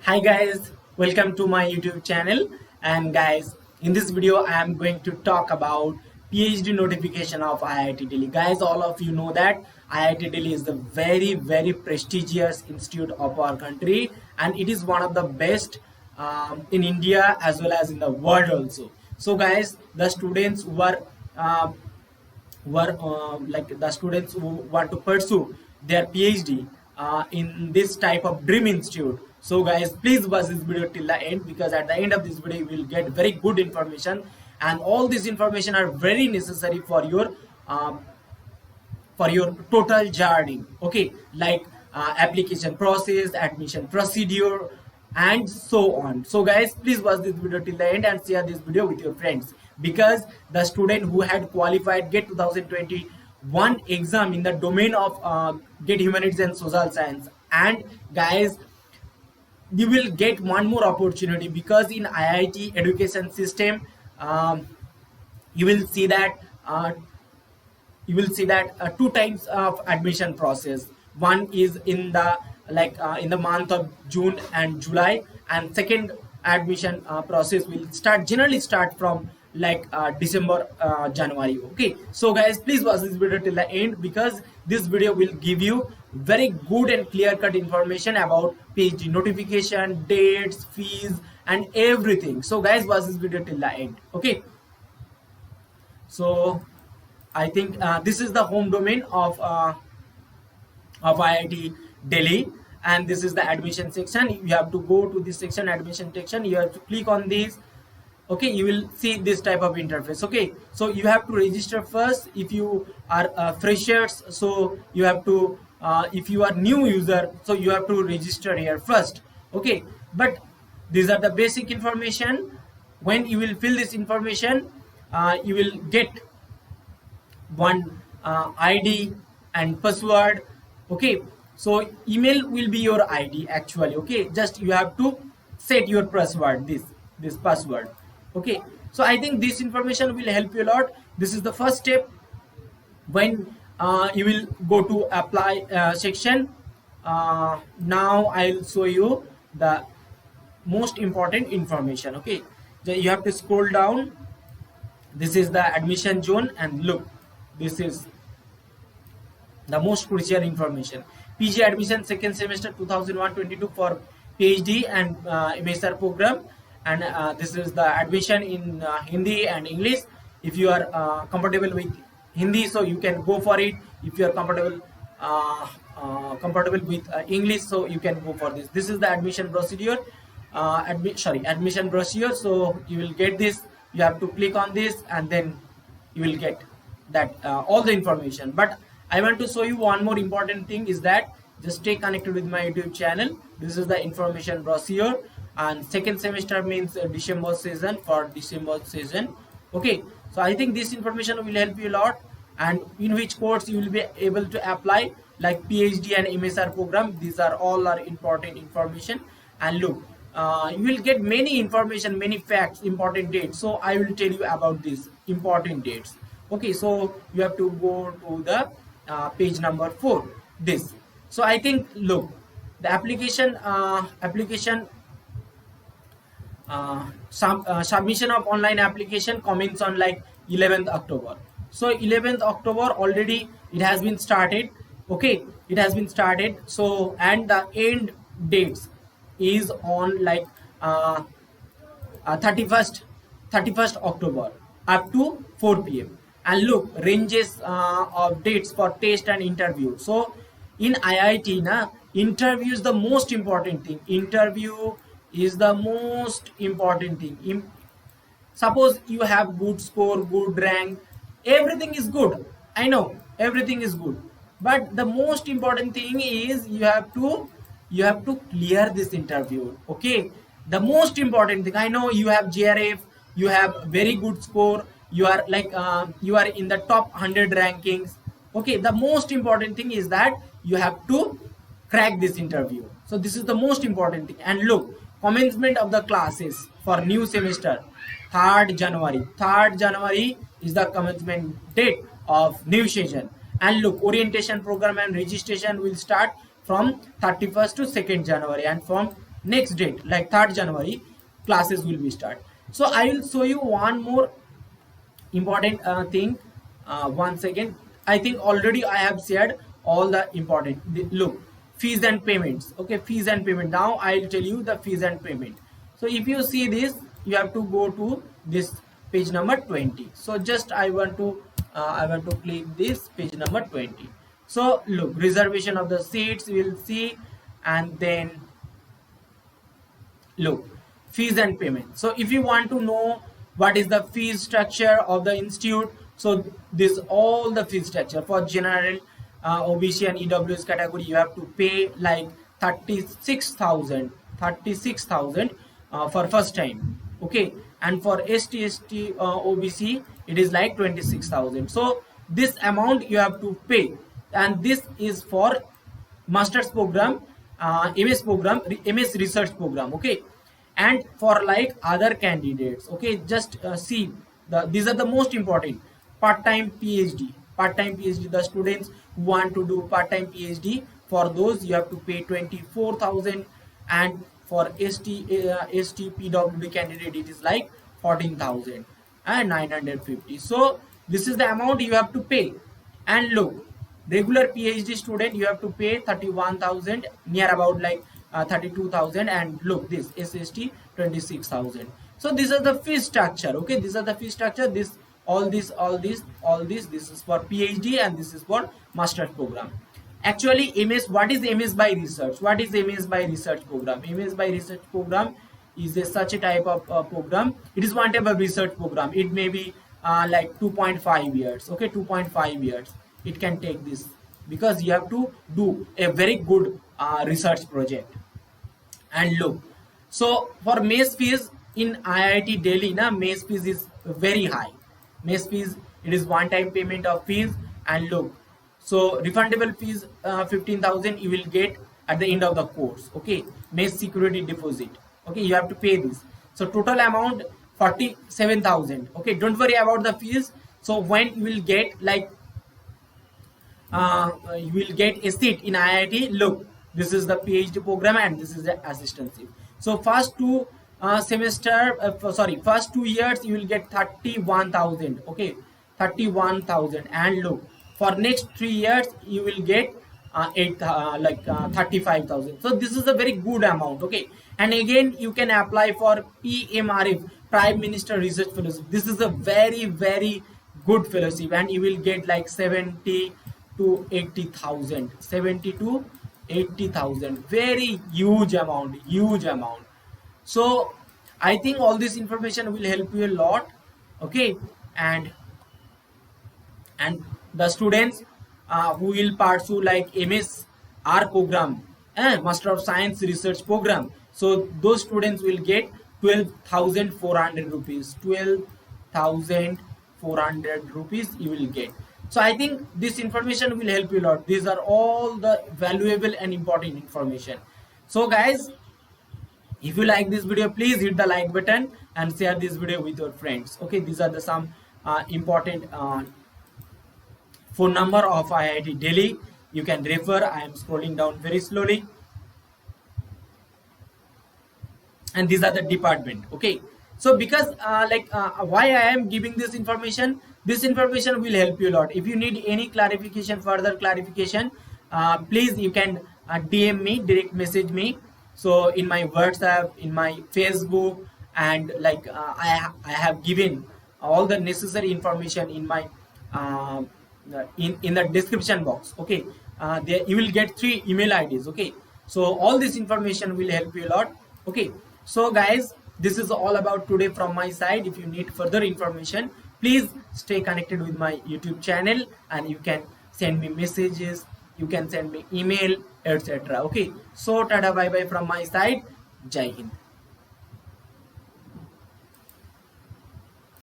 Hi guys, welcome to my YouTube channel. And guys, in this video I am going to talk about PhD notification of IIT Delhi. Guys, all of you know that IIT Delhi is the very prestigious institute of our country, and it is one of the best in India as well as in the world also. So guys, the students like the students who want to pursue their PhD in this type of dream institute. So guys, please watch this video till the end, because at the end of this video you will get very good information, and all this information are very necessary um, for your total journey. Okay, like application process, admission procedure, and so on. So guys, please watch this video till the end and share this video with your friends, because the student who had qualified GATE 2021 exam in the domain of GATE Humanities and Social Science, and guys, you will get one more opportunity, because in IIT education system, you will see that two types of admission process. One is in the in the month of June and July, and second admission process will generally start from December, January. Okay, so guys, please watch this video till the end, because this video will give you very good and clear cut information about PhD notification, dates, fees, and everything. So guys, watch this video till the end. Okay, so I think this is the home domain of IIT Delhi, and this is the admission section. You have to go to this section, admission section. You have to click on this. Okay, you will see this type of interface. Okay, so you have to register first. If you are freshers, so you have to if you are new user, so you have to register here first. Okay, but these are the basic information. When you will fill this information, you will get one ID and password. Okay, so email will be your ID actually. Okay, just you have to set your password, this password. Okay, so I think this information will help you a lot. This is the first step. When you will go to apply section, now I'll show you the most important information. Okay, so you have to scroll down. This is the admission zone, and look, this is the most crucial information. PG admission second semester 2001-22 for PhD and MSR program, and this is the admission in Hindi and English. If you are comfortable with Hindi, so you can go for it. If you are comfortable with English, so you can go for this. This is the admission procedure. Admission brochure. So you will get this. You have to click on this, and then you will get that all the information. But I want to show you one more important thing, is that just stay connected with my YouTube channel. This is the information brochure, and second semester means December season, for December season. Okay, so I think this information will help you a lot, and in which course you will be able to apply, like PhD and MSR program. These are all are important information. And look, you will get many information, many facts, important dates. So I will tell you about these important dates. Okay, so you have to go to the page number 4, this. So I think, look, the application submission of online application comments on 11th October. So 11th October already it has been started. Okay, it has been started. So, and the end dates is on 31st October up to 4 p.m. And look, ranges of dates for test and interview. So in IIT, interview is the most important thing. Interview is the most important thing. Suppose you have good score, good rank, everything is good. I know everything is good, but the most important thing is you have to clear this interview. Okay, the most important thing, I know you have JRF, you have very good score, you are you are in the top 100 rankings. Okay, the most important thing is that you have to crack this interview. So this is the most important thing. And look, commencement of the classes for new semester, 3rd January. 3rd January is the commencement date of new session. And look, orientation program and registration will start from 31st to 2nd January, and from next date like 3rd January classes will be start. So I will show you one more important thing. One second. I think already I have shared all the important. Look, fees and payments. Okay, fees and payment. Now I'll tell you the fees and payment. So if you see this, you have to go to this page number 20. So just I want to click this page number 20. So look, reservation of the seats we will see, and then look, fees and payment. So if you want to know what is the fees structure of the institute, so this all the fee structure for general OBC and EWS category, you have to pay like 36,000 for first time. Okay, and for ST OBC it is like 26,000. So this amount you have to pay, and this is for master's program, MS program, MS research program. Okay, and for like other candidates, okay, just see these are the most important. Part-time PhD, the students who want to do part-time PhD, for those you have to pay 24,000, and for STPWD candidate it is like 14,950. So this is the amount you have to pay. And look, regular PhD student you have to pay 31,000, near about like 32,000, and look, this SST 26,000. So these are the fee structure. Okay, these are the fee structure. This all this this is for PhD, and this is for master's program. Actually, MS, what is MS by research? What is MS by research program? MS by research program is such a type of program. It is one type of research program. It may be like 2.5 years. Okay, 2.5 years. It can take this, because you have to do a very good research project. And look, so for MES fees in IIT Delhi, MES fees is very high. MES fees, it is one time payment of fees. And look, so refundable fees 15,000 you will get at the end of the course. Okay, MES security deposit. Okay, you have to pay this. So total amount 47,000. Okay, don't worry about the fees. So when you will get like you will get a seat in IIT, look, this is the PhD program and this is the assistantship. So first two first 2 years you will get 31,000. Okay, 31,000. And look, for next 3 years you will get 35,000. So this is a very good amount. Okay, and again you can apply for PMRF, Prime Minister Research Fellowship. This is a very good fellowship, and you will get like 70 to 80,000. 70 to 80,000. Very huge amount. So I think all this information will help you a lot. Okay, and the students who will pursue like MSR program, Master of Science Research program, so those students will get 12,400 rupees. 12,400 rupees you will get. So I think this information will help you a lot. These are all the valuable and important information. So guys, if you like this video, please hit the like button and share this video with your friends. Okay, these are the some important phone number of IIT Delhi. You can refer. I am scrolling down very slowly. And these are the department. Okay, so because why I am giving this information will help you a lot. If you need any clarification, further clarification, please you can DM me, direct message me. So in my WhatsApp, in my Facebook, and like I have given all the necessary information in my in the description box. Okay, there you will get 3 email IDs. Okay, so all this information will help you a lot. Okay, so guys, this is all about today from my side. If you need further information, please stay connected with my YouTube channel, and you can send me messages, you can send me email, etc. Okay, so tada bye bye from my side. Jai Hind.